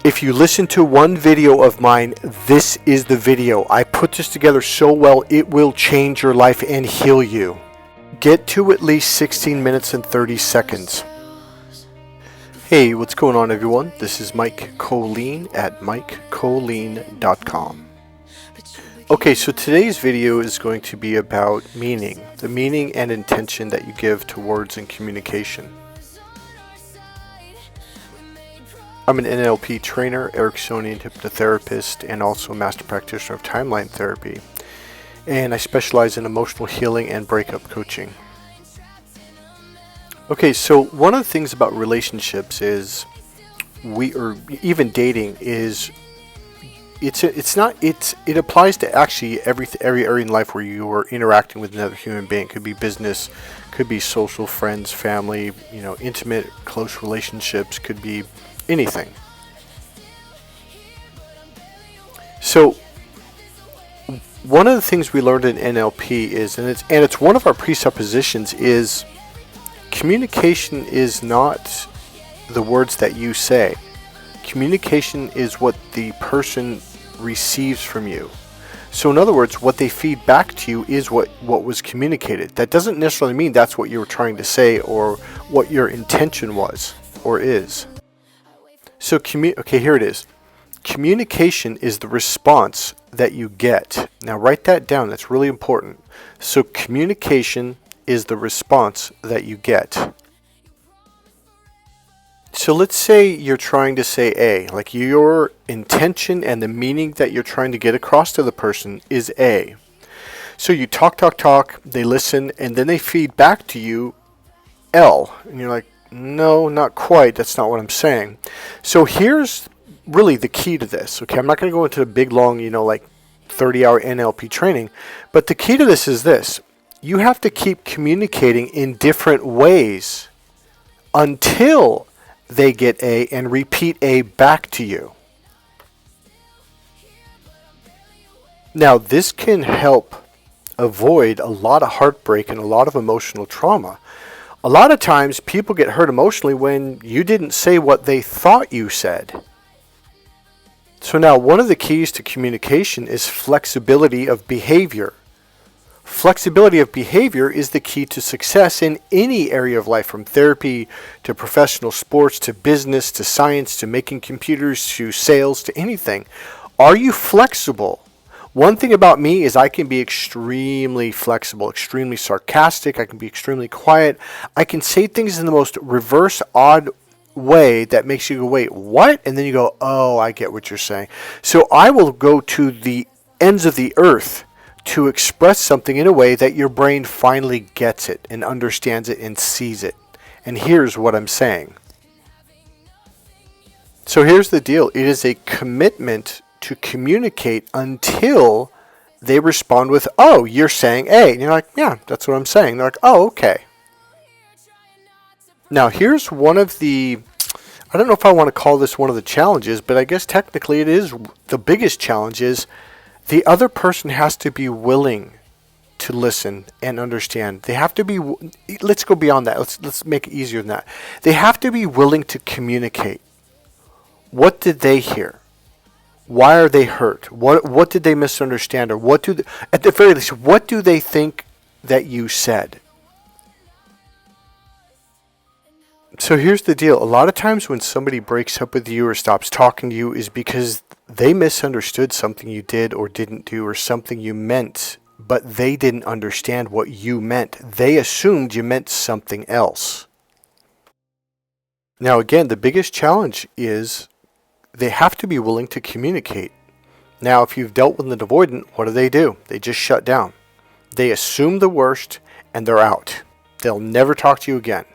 If you listen to one video of mine, this is the video. I put this together so well, it will change your life and heal you. Get to at least 16 minutes and 30 seconds. Hey, what's going on everyone? This is Mike Kollin at mikekollin.com. Okay, so today's video is going to be about meaning, the meaning and intention that you give to words and communication. I'm an NLP trainer, Ericksonian hypnotherapist, and also a master practitioner of timeline therapy. And I specialize in emotional healing and breakup coaching. Okay, so one of the things about relationships is, even dating is, it applies to actually every area in life where you are interacting with another human being. Could be business, could be social, friends, family, intimate, close relationships, could be anything. So one of the things we learned in NLP is, and it's one of our presuppositions, is communication is not the words that you say. Communication is what the person receives from you. So in other words, what they feed back to you is what was communicated. That doesn't necessarily mean that's what you were trying to say or what your intention was or is. So okay, here it is. Communication is the response that you get. Now write that down, that's really important. So communication is the response that you get. So let's say you're trying to say A, like your intention and the meaning that you're trying to get across to the person is A. So you talk, they listen, and then they feed back to you L. And you're like, no, not quite. That's not what I'm saying. So here's really the key to this. Okay, I'm not going to go into a big, long, like 30-hour NLP training. But the key to this is this. You have to keep communicating in different ways until they get A and repeat A back to you. Now, this can help avoid a lot of heartbreak and a lot of emotional trauma. A lot of times people get hurt emotionally when you didn't say what they thought you said. So now one of the keys to communication is flexibility of behavior. Flexibility of behavior is the key to success in any area of life, from therapy to professional sports to business to science to making computers to sales to anything. Are you flexible? One thing about me is I can be extremely flexible, extremely sarcastic. I can be extremely quiet. I can say things in the most reverse, odd way that makes you go, wait, what? And then you go, oh, I get what you're saying. So I will go to the ends of the earth to express something in a way that your brain finally gets it and understands it and sees it. And here's what I'm saying. So here's the deal. It is a commitment to communicate until they respond with, oh, you're saying A. And you're like, yeah, that's what I'm saying. They're like, oh, okay. Now, here's one of the, I don't know if I want to call this one of the challenges, but I guess technically it is the biggest challenge is the other person has to be willing to listen and understand. They have to be, let's go beyond that. Let's make it easier than that. They have to be willing to communicate. What did they hear? Why are they hurt? What did they misunderstand? Or at the very least, what do they think that you said? So here's the deal. A lot of times when somebody breaks up with you or stops talking to you is because they misunderstood something you did or didn't do or something you meant, but they didn't understand what you meant. They assumed you meant something else. Now again, the biggest challenge is they have to be willing to communicate. Now, if you've dealt with an avoidant, what do? They just shut down. They assume the worst and they're out. They'll never talk to you again.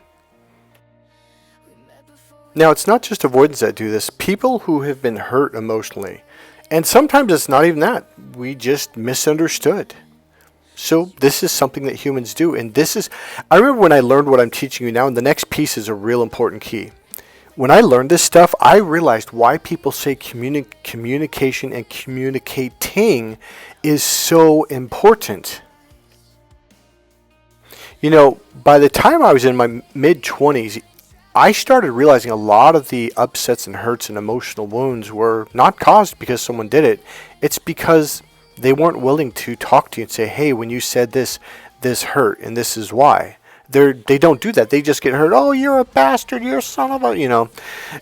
Now, it's not just avoidants that do this. People who have been hurt emotionally, and sometimes it's not even that. We just misunderstood. So this is something that humans do. And I remember when I learned what I'm teaching you now, and the next piece is a real important key. When I learned this stuff, I realized why people say communication and communicating is so important. By the time I was in my mid-20s, I started realizing a lot of the upsets and hurts and emotional wounds were not caused because someone did it. It's because they weren't willing to talk to you and say, hey, when you said this, this hurt, and this is why. They don't do that. They just get hurt. Oh, you're a bastard. You're a son of a.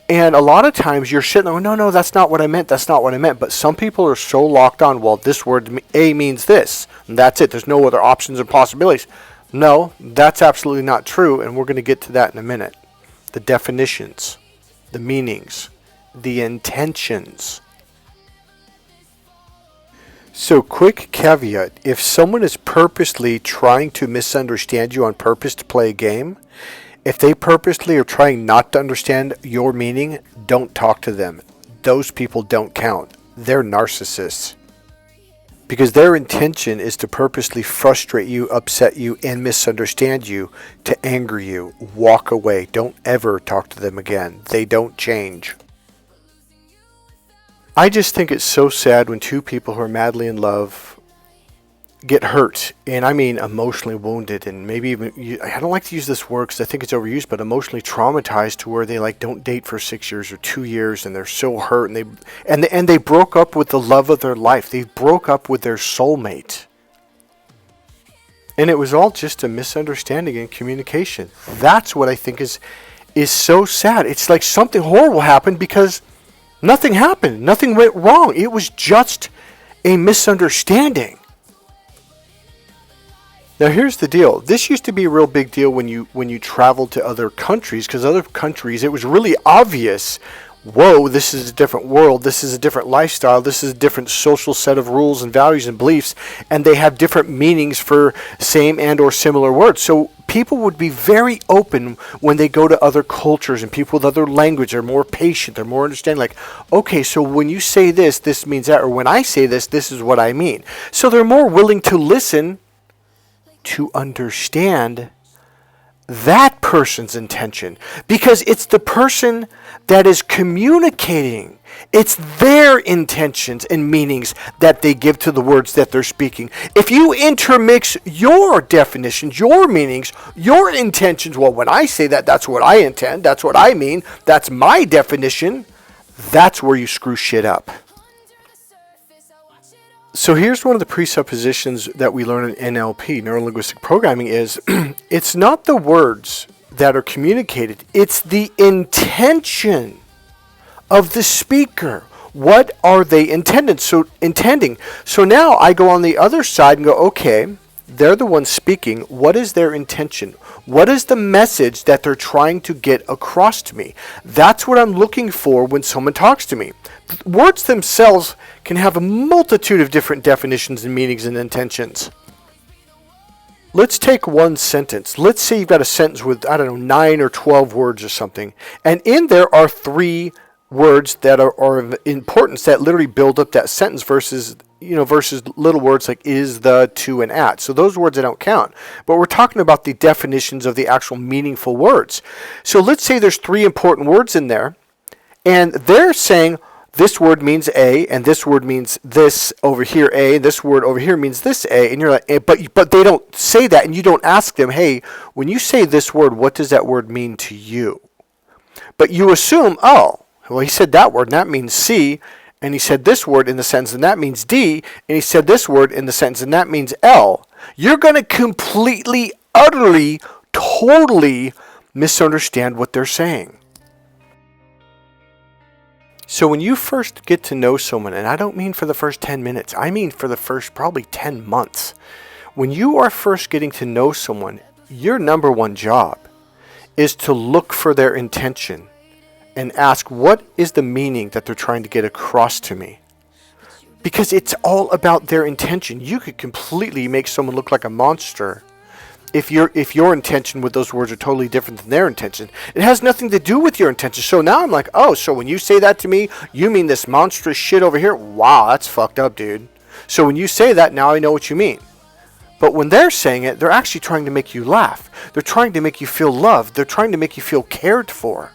And a lot of times you're sitting there, no, that's not what I meant. That's not what I meant. But some people are so locked on, well, this word A means this. And that's it. There's no other options or possibilities. No, that's absolutely not true. And we're going to get to that in a minute. The definitions, the meanings, the intentions. So, quick caveat, if someone is purposely trying to misunderstand you on purpose to play a game, if they purposely are trying not to understand your meaning, don't talk to them. Those people don't count. They're narcissists. Because their intention is to purposely frustrate you, upset you, and misunderstand you, to anger you. Walk away. Don't ever talk to them again. They don't change. I just think it's so sad when two people who are madly in love get hurt, and I mean emotionally wounded, and maybe even, I don't like to use this word because I think it's overused, but emotionally traumatized to where they don't date for 6 years or 2 years, and they're so hurt, and they broke up with the love of their life. They broke up with their soulmate. And it was all just a misunderstanding in communication. That's what I think is so sad. It's like something horrible happened because nothing happened. Nothing went wrong. It was just a misunderstanding. Now here's the deal. This used to be a real big deal when you traveled to other countries, because other countries it was really obvious, whoa, this is a different world, this is a different lifestyle, this is a different social set of rules and values and beliefs, and they have different meanings for same and or similar words. So people would be very open when they go to other cultures, and people with other language are more patient, they're more understanding, like, okay, so when you say this, this means that, or when I say this, this is what I mean. So they're more willing to listen to understand that person's intention, because it's the person that is communicating. It's their intentions and meanings that they give to the words that they're speaking. If you intermix your definitions, your meanings, your intentions, well, when I say that, that's what I intend, that's what I mean, that's my definition, that's where you screw shit up. So here's one of the presuppositions that we learn in NLP, neuro-linguistic programming, is it's not the words that are communicated, it's the intention of the speaker. What are they intending? So now I go on the other side and go, okay, they're the ones speaking. What is their intention? What is the message that they're trying to get across to me? That's what I'm looking for when someone talks to me. Words themselves can have a multitude of different definitions and meanings and intentions. Let's take one sentence. Let's say you've got a sentence with, 9 or 12 words or something. And in there are 3 words that are of importance that literally build up that sentence versus little words like is, the, to, and at. So those words I don't count. But we're talking about the definitions of the actual meaningful words. So let's say there's 3 important words in there, and they're saying this word means A, and this word means this over here A, and this word over here means this A, and you're like, but they don't say that, and you don't ask them, hey, when you say this word, what does that word mean to you? But you assume, oh, well, he said that word, and that means C, and he said this word in the sentence, and that means D, and he said this word in the sentence, and that means L. You're going to completely, utterly, totally misunderstand what they're saying. So when you first get to know someone, and I don't mean for the first 10 minutes, I mean for the first probably 10 months. When you are first getting to know someone, your number one job is to look for their intention and ask, what is the meaning that they're trying to get across to me? Because it's all about their intention. You could completely make someone look like a monster if your intention with those words are totally different than their intention. It has nothing to do with your intention. So now I'm like, oh, so when you say that to me, you mean this monstrous shit over here? Wow, that's fucked up, dude. So when you say that, now I know what you mean. But when they're saying it, they're actually trying to make you laugh. They're trying to make you feel loved. They're trying to make you feel cared for.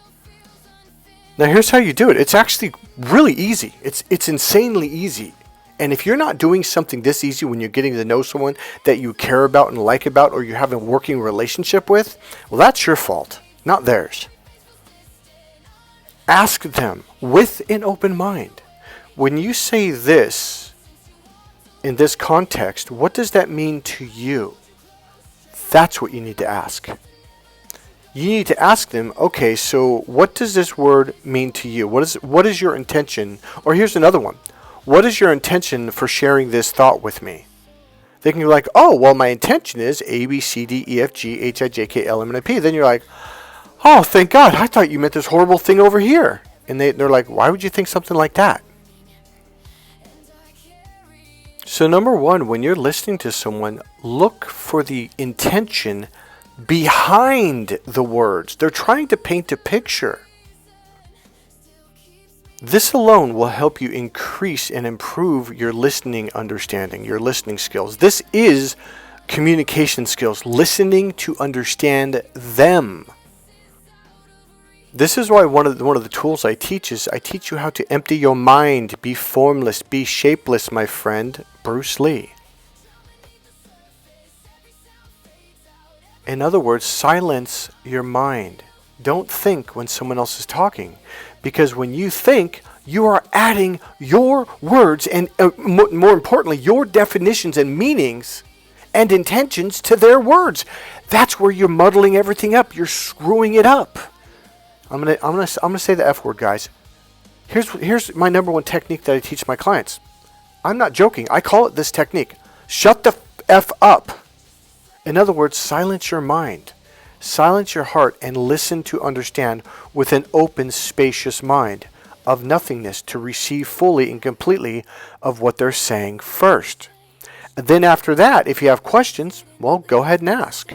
Now here's how you do it. It's actually really easy. It's insanely easy. And if you're not doing something this easy when you're getting to know someone that you care about and like about, or you have a working relationship with, well, that's your fault, not theirs. Ask them with an open mind. When you say this in this context, what does that mean to you? That's what you need to ask. You need to ask them, okay, so what does this word mean to you? What is your intention? Or here's another one. What is your intention for sharing this thought with me? They can be like, oh, well, my intention is A, B, C, D, E, F, G, H, I, J, K, L, M, N, O, P. Then you're like, oh, thank God, I thought you meant this horrible thing over here. And they're like, why would you think something like that? So number one, when you're listening to someone, look for the intention behind the words. They're trying to paint a picture. This alone will help you increase and improve your listening understanding, your listening skills. This is communication skills, listening to understand them. This is why one of the tools I teach is I teach you how to empty your mind, be formless, be shapeless, my friend, Bruce Lee. In other words, silence your mind. Don't think when someone else is talking, because when you think, you are adding your words and more importantly, your definitions and meanings and intentions to their words. That's where you're muddling everything up. You're screwing it up. I'm gonna say the F word, guys. Here's my number one technique that I teach my clients. I'm not joking. I call it this technique. Shut the F up. In other words, silence your mind. Silence your heart and listen to understand with an open, spacious mind of nothingness to receive fully and completely of what they're saying first. And then after that, if you have questions, well, go ahead and ask.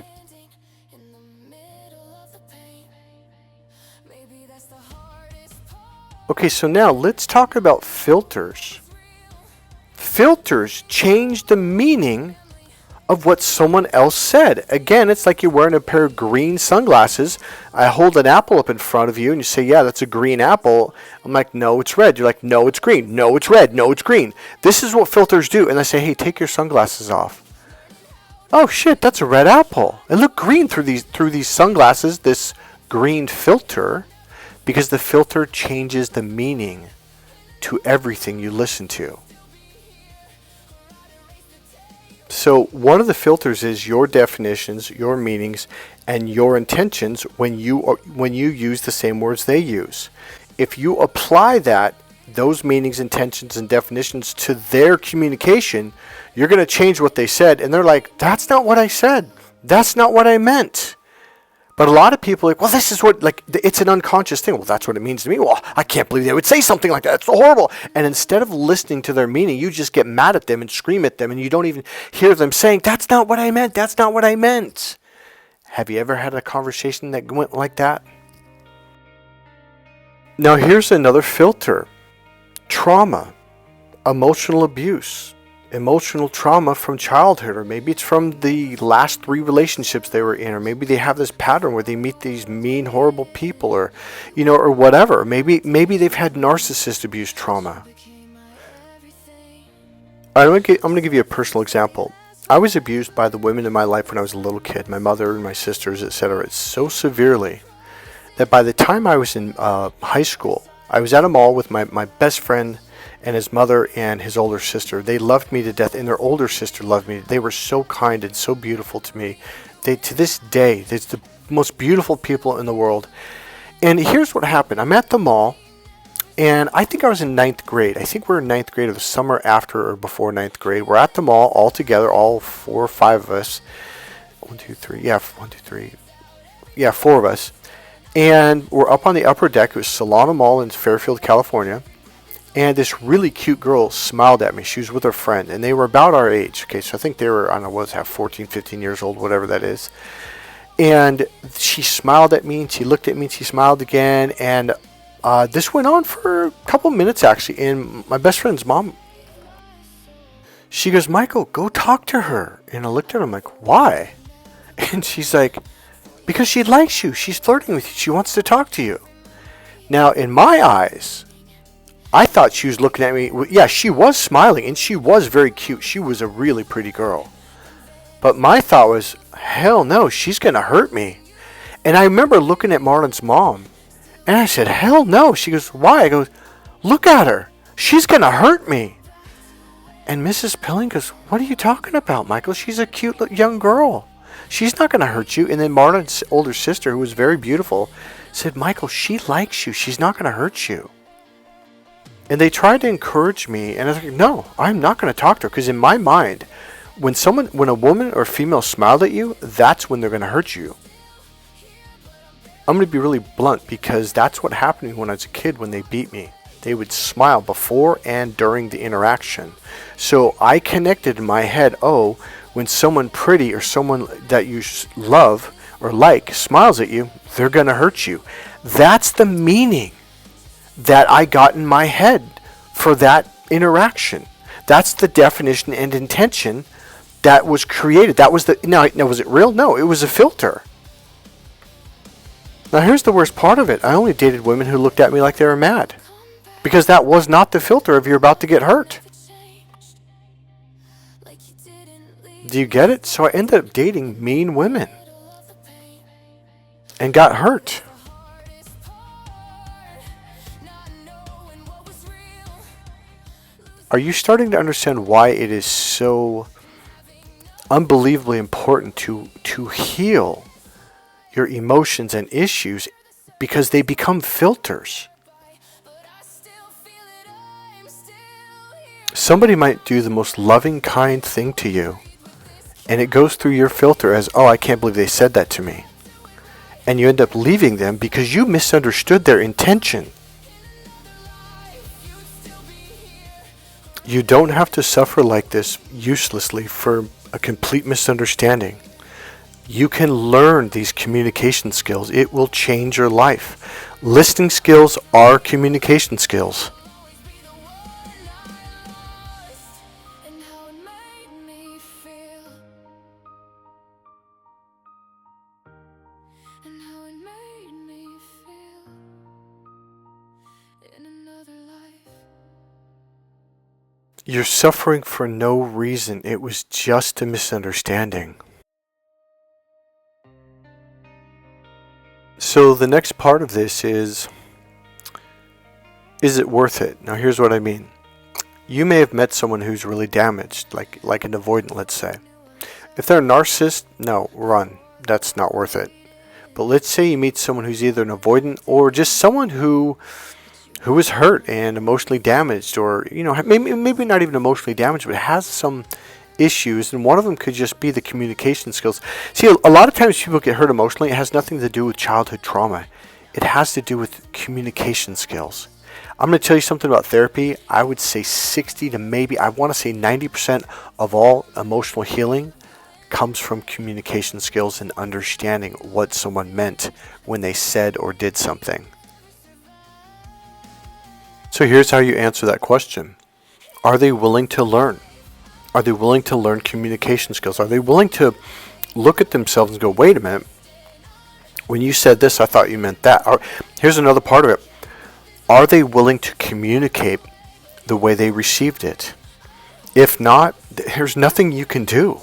Okay, so now let's talk about filters. Filters change the meaning of what someone else said. Again, it's like you're wearing a pair of green sunglasses. I hold an apple up in front of you and you say, yeah, that's a green apple. I'm like, no, it's red. You're like, no, it's green. No, it's red. No, it's green. This is what filters do. And I say, hey, take your sunglasses off. Oh shit, that's a red apple. It looked green through these sunglasses, this green filter, because the filter changes the meaning to everything you listen to. So one of the filters is your definitions, your meanings, and your intentions when you use the same words they use. If you apply those meanings, intentions, and definitions to their communication, you're going to change what they said, and they're like, that's not what I said. That's not what I meant. But a lot of people are like, well, this is what, like, it's an unconscious thing. Well, that's what it means to me. Well, I can't believe they would say something like that. It's so horrible. And instead of listening to their meaning, you just get mad at them and scream at them, and you don't even hear them saying, that's not what I meant. That's not what I meant. Have you ever had a conversation that went like that? Now, here's another filter. Trauma, emotional abuse, emotional trauma from childhood, or maybe it's from the last 3 relationships they were in, or maybe they have this pattern where they meet these mean, horrible people, or or whatever. Maybe they've had narcissist abuse trauma. I'm going to give you a personal example. I was abused by the women in my life when I was a little kid, my mother and my sisters, etc. so severely that by the time I was in high school, I was at a mall with my best friend and his mother and his older sister. They loved me to death, and their older sister loved me. They were so kind and so beautiful to me. To this day, they're the most beautiful people in the world. And here's what happened. I'm at the mall, and I think I was in 9th grade. I think we're in 9th grade, or the summer after or before 9th grade. We're at the mall all together, all 4 or 5 of us. 1, 2, 3. Yeah, 1, 2, 3. Yeah, 4 of us. And we're up on the upper deck. It was Solana Mall in Fairfield, California. And this really cute girl smiled at me. She was with her friend, and they were about our age. Okay, so I think they were, I don't know, 14, 15 years old, whatever that is. And she smiled at me, and she looked at me, and she smiled again. And this went on for a couple minutes, actually. And my best friend's mom, she goes, Michael, go talk to her. And I looked at her, I'm like, why? And she's like, because she likes you. She's flirting with you. She wants to talk to you. Now, in my eyes, I thought she was looking at me. Yeah, she was smiling, and she was very cute. She was a really pretty girl. But my thought was, hell no, she's going to hurt me. And I remember looking at Marlon's mom, And I said, hell no. She goes, why? I go, look at her. She's going to hurt me. And Mrs. Pilling goes, what are you talking about, Michael? She's a cute young girl. She's not going to hurt you. And then Marta's older sister, who was very beautiful, said, Michael, she likes you. She's not going to hurt you. And they tried to encourage me. And I was like, no, I'm not going to talk to her. Because in my mind, when a woman or female smiled at you, that's when they're going to hurt you. I'm going to be really blunt, because that's what happened to me when I was a kid when they beat me. They would smile before and during the interaction. So I connected in my head, oh, when someone pretty or someone that you love or like smiles at you, they're going to hurt you. That's the meaning that I got in my head for that interaction. That's the definition and intention that was created. That was now was it real? No, it was a filter. Now here's the worst part of it. I only dated women who looked at me like they were mad. Because that was not the filter of you're about to get hurt. Do you get it? So I ended up dating mean women. And got hurt. Are you starting to understand why it is so unbelievably important to heal your emotions and issues? Because they become filters. Somebody might do the most loving, kind thing to you, and it goes through your filter as, oh, I can't believe they said that to me. And you end up leaving them because you misunderstood their intention. You don't have to suffer like this uselessly for a complete misunderstanding. You can learn these communication skills. It will change your life. Listening skills are communication skills. You're suffering for no reason. It was just a misunderstanding. So the next part of this is it worth it? Now here's what I mean. You may have met someone who's really damaged, like an avoidant, let's say. If they're a narcissist, no, run. That's not worth it. But let's say you meet someone who's either an avoidant or just someone who is hurt and emotionally damaged, or maybe not even emotionally damaged, but has some issues, and one of them could just be the communication skills. See, a lot of times people get hurt emotionally. It has nothing to do with childhood trauma. It has to do with communication skills. I'm going to tell you something about therapy. I would say 60 to maybe, I want to say 90% of all emotional healing comes from communication skills and understanding what someone meant when they said or did something. So here's how you answer that question. Are they willing to learn? Are they willing to learn communication skills? Are they willing to look at themselves and go, wait a minute, when you said this, I thought you meant that. Or, here's another part of it. Are they willing to communicate the way they received it? If not, there's nothing you can do.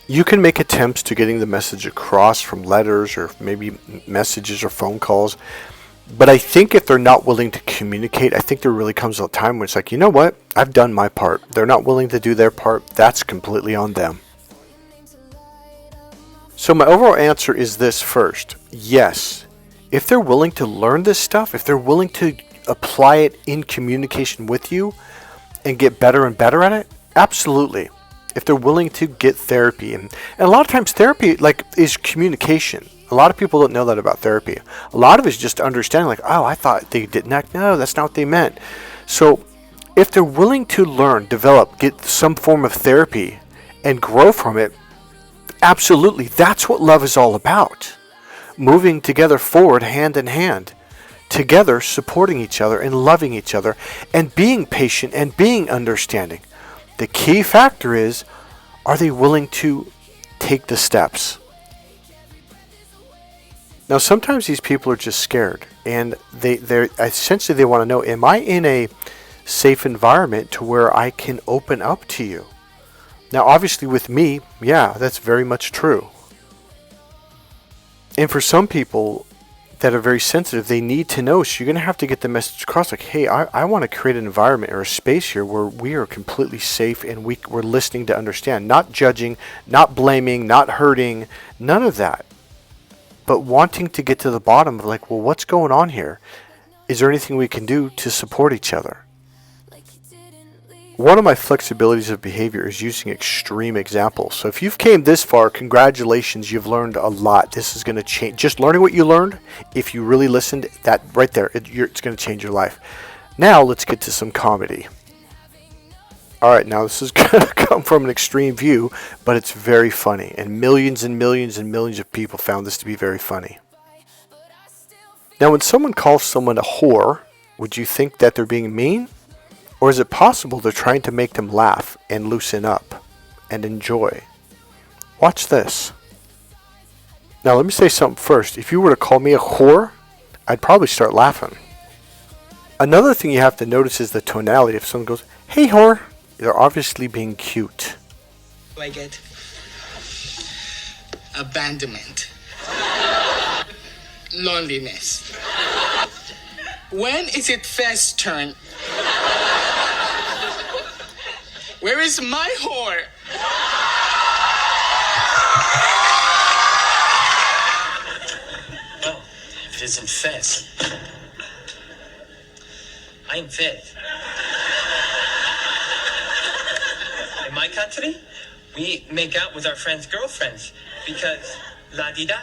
You can make attempts to getting the message across from letters or maybe messages or phone calls. But I think if they're not willing to communicate, I think there really comes a time when it's like, you know what? I've done my part. They're not willing to do their part. That's completely on them. So my overall answer is this first. Yes. If they're willing to learn this stuff, if they're willing to apply it in communication with you and get better and better at it, absolutely. If they're willing to get therapy. And a lot of times therapy is communication. A lot of people don't know that about therapy. A lot of it is just understanding oh, I thought they did not. No, that's not what they meant. So if they're willing to learn, develop, get some form of therapy and grow from it, absolutely. That's what love is all about. Moving together forward hand in hand. Together supporting each other and loving each other and being patient and being understanding. The key factor is, are they willing to take the steps? Now, sometimes these people are just scared, and they're essentially they want to know, am I in a safe environment to where I can open up to you? Now, obviously with me, yeah, that's very much true. And for some people, that are very sensitive, they need to know. So you're going to have to get the message across like, hey, I want to create an environment or a space here where we are completely safe and we're listening to understand, not judging, not blaming, not hurting, none of that. But wanting to get to the bottom of like, well, what's going on here? Is there anything we can do to support each other? One of my flexibilities of behavior is using extreme examples. So if you've came this far, congratulations, you've learned a lot. This is going to change. Just learning what you learned, if you really listened, that right there, it's going to change your life. Now let's get to some comedy. All right, now this is going to come from an extreme view, but it's very funny. And millions and millions and millions of people found this to be very funny. Now when someone calls someone a whore, would you think that they're being mean? Or is it possible they're trying to make them laugh and loosen up and enjoy? Watch this. Now let me say something first. If you were to call me a whore, I'd probably start laughing. Another thing you have to notice is the tonality. If someone goes, hey whore, they're obviously being cute. I get abandonment, loneliness. When is it Fez's turn? Where is my whore? Well, if it isn't Fez, I'm Fez. In my country, we make out with our friends' girlfriends because la-di-da.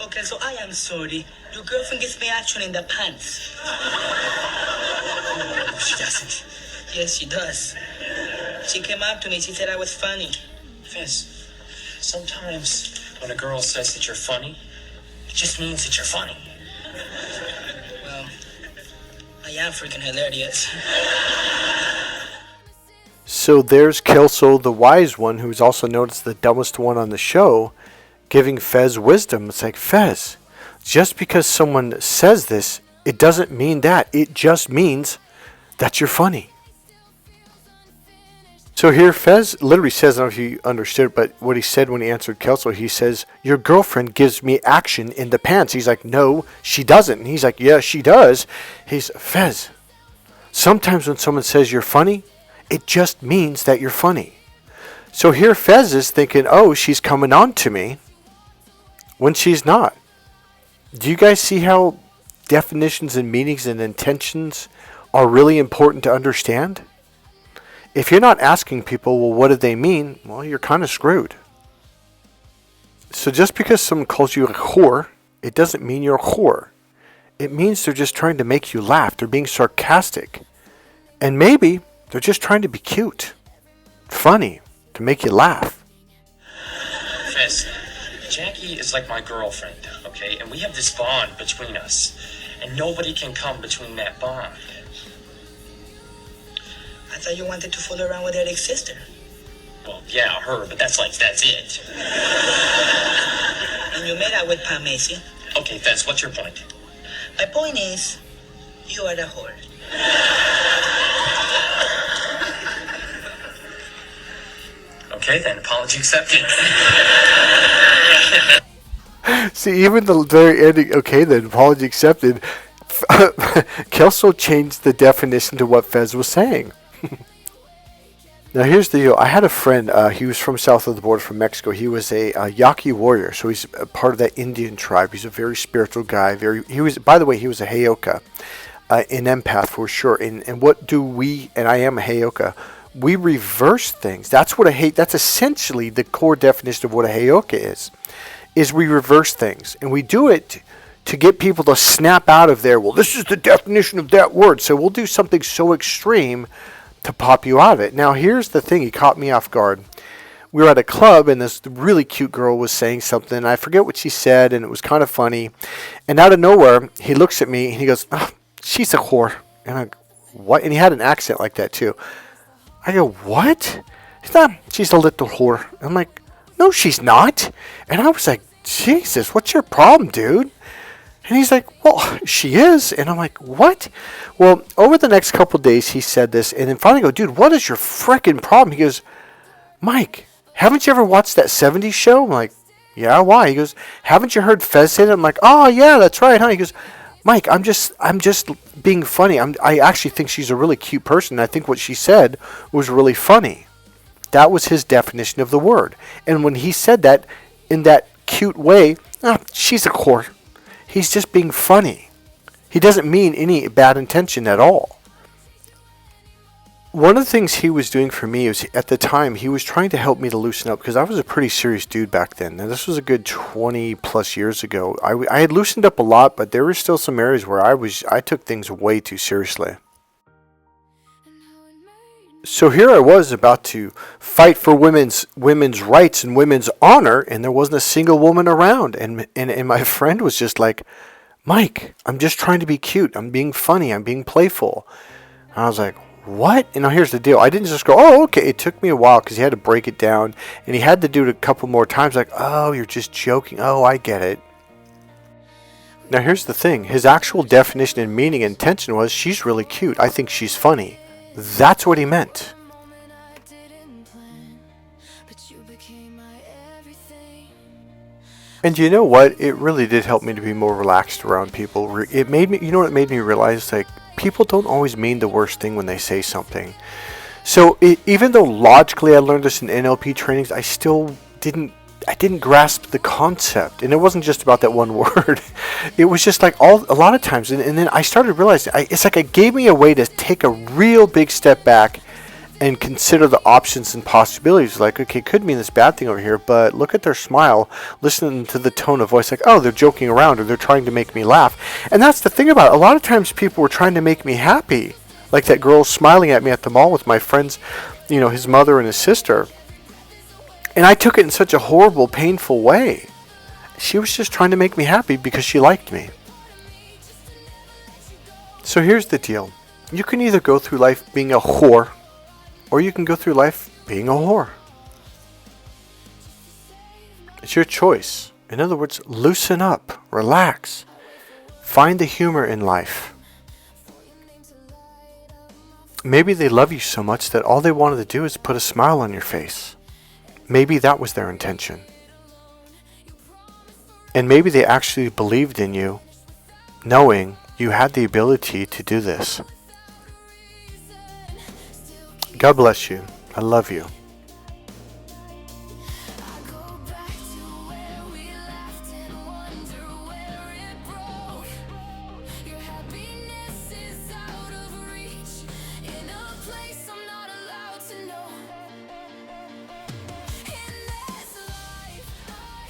Okay, so I am sorry. Your girlfriend gets me action in the pants. No, she doesn't. Yes, she does. She came up to me. She said I was funny. Fez, sometimes when a girl says that you're funny, it just means that you're funny. Well, I am freaking hilarious. So there's Kelso, the wise one, who's also known as the dumbest one on the show, giving Fez wisdom. It's like, Fez, just because someone says this, it doesn't mean that. It just means that you're funny. So here Fez literally says, I don't know if you understood, but what he said when he answered Kelso, he says, your girlfriend gives me action in the pants. He's like, no, she doesn't. And he's like, yeah, she does. He's, Fez, sometimes when someone says you're funny, it just means that you're funny. So here Fez is thinking, oh, she's coming on to me, when she's not. Do you guys see how definitions and meanings and intentions are really important to understand? If you're not asking people, well, what do they mean? Well, you're kind of screwed. So just because someone calls you a whore, it doesn't mean you're a whore. It means they're just trying to make you laugh. They're being sarcastic. And maybe they're just trying to be cute, funny, to make you laugh. Fez, Jackie is like my girlfriend, okay? And we have this bond between us. And nobody can come between that bond. I thought you wanted to fool around with Eric's sister. Well, yeah, her, but that's it. And you made out with Pam Macy. Okay, Fez, what's your point? My point is, you are the whore. Okay, then, apology accepted. See, even the very ending, okay, then, apology accepted. Kelso changed the definition to what Fez was saying. Now here's the deal. I had a friend, he was from south of the border, from Mexico. He was a Yaqui warrior, so he's a part of that Indian tribe. He's a very spiritual guy. By the way, he was a Heyoka, an empath for sure. And what do we, and I am a Heyoka, we reverse things. That's essentially the core definition of what a Heyoka is we reverse things. And we do it to get people to snap out of there. Well, this is the definition of that word. So we'll do something so extreme to pop you out of it. Now, here's the thing. He caught me off guard. We were at a club, and this really cute girl was saying something. And I forget what she said, and it was kind of funny. And out of nowhere, he looks at me, and he goes, oh, she's a whore. And I go, what? And he had an accent like that, too. I go, what? He's not, she's a little whore. I'm like, no, she's not. And I was like, Jesus, what's your problem, dude? And he's like, well, she is. And I'm like, what? Well, over the next couple of days, he said this. And then finally I go, dude, what is your frickin' problem? He goes, Mike, haven't you ever watched that 70s show? I'm like, Yeah, why? He goes, haven't you heard Fez say that? I'm like, oh yeah, that's right, huh? He goes, Mike, I'm just being funny. I actually think she's a really cute person. I think what she said was really funny. That was his definition of the word. And when he said that in that cute way, she's a whore. He's just being funny. He doesn't mean any bad intention at all. One of the things he was doing for me was, at the time, he was trying to help me to loosen up, because I was a pretty serious dude back then. Now, this was a good 20 plus years ago. I had loosened up a lot, but there were still some areas where I took things way too seriously. So here I was about to fight for women's rights and women's honor, and there wasn't a single woman around. And my friend was just like, Mike, I'm just trying to be cute. I'm being funny. I'm being playful. And I was like, what? And now here's the deal. I didn't just go, oh, okay. It took me a while because he had to break it down. And he had to do it a couple more times. Like, oh, you're just joking. Oh, I get it. Now here's the thing. His actual definition and meaning and intention was, she's really cute. I think she's funny. That's what he meant. And you know what? It really did help me to be more relaxed around people. It made me, you know what it made me realize? Like, people don't always mean the worst thing when they say something. So even though logically I learned this in NLP trainings, I still didn't grasp the concept. And it wasn't just about that one word. It was just like a lot of times. And then I started realizing, it's like it gave me a way to take a real big step back and consider the options and possibilities. Like, okay, it could mean this bad thing over here, but look at their smile, listen to the tone of voice, like, oh, they're joking around, or they're trying to make me laugh. And that's the thing about it. A lot of times people were trying to make me happy. Like that girl smiling at me at the mall with my friends, his mother and his sister. And I took it in such a horrible, painful way. She was just trying to make me happy because she liked me. So here's the deal. You can either go through life being a whore, or you can go through life being a whore. It's your choice. In other words, loosen up, relax, find the humor in life. Maybe they love you so much that all they wanted to do is put a smile on your face. Maybe that was their intention. And maybe they actually believed in you, knowing you had the ability to do this. God bless you. I love you.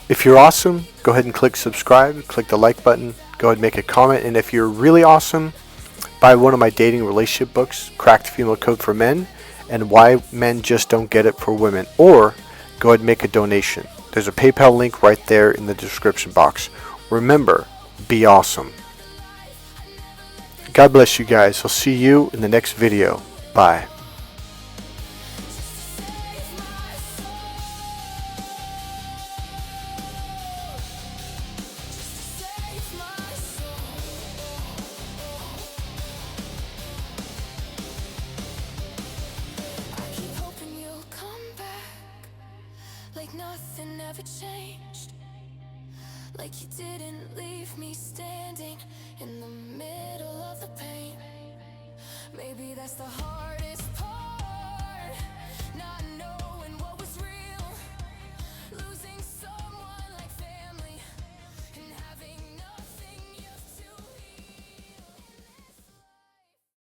If you're awesome, go ahead and click subscribe, click the like button, go ahead and make a comment. And if you're really awesome, buy one of my dating relationship books, Cracked Female Code for Men, and Why Men Just Don't Get It for Women. Or go ahead and make a donation. There's a PayPal link right there in the description box. Remember, be awesome. God bless you guys. I'll see you in the next video. Bye. Like nothing ever changed, like you didn't leave me standing in the middle of the pain. Maybe that's the hardest part, not knowing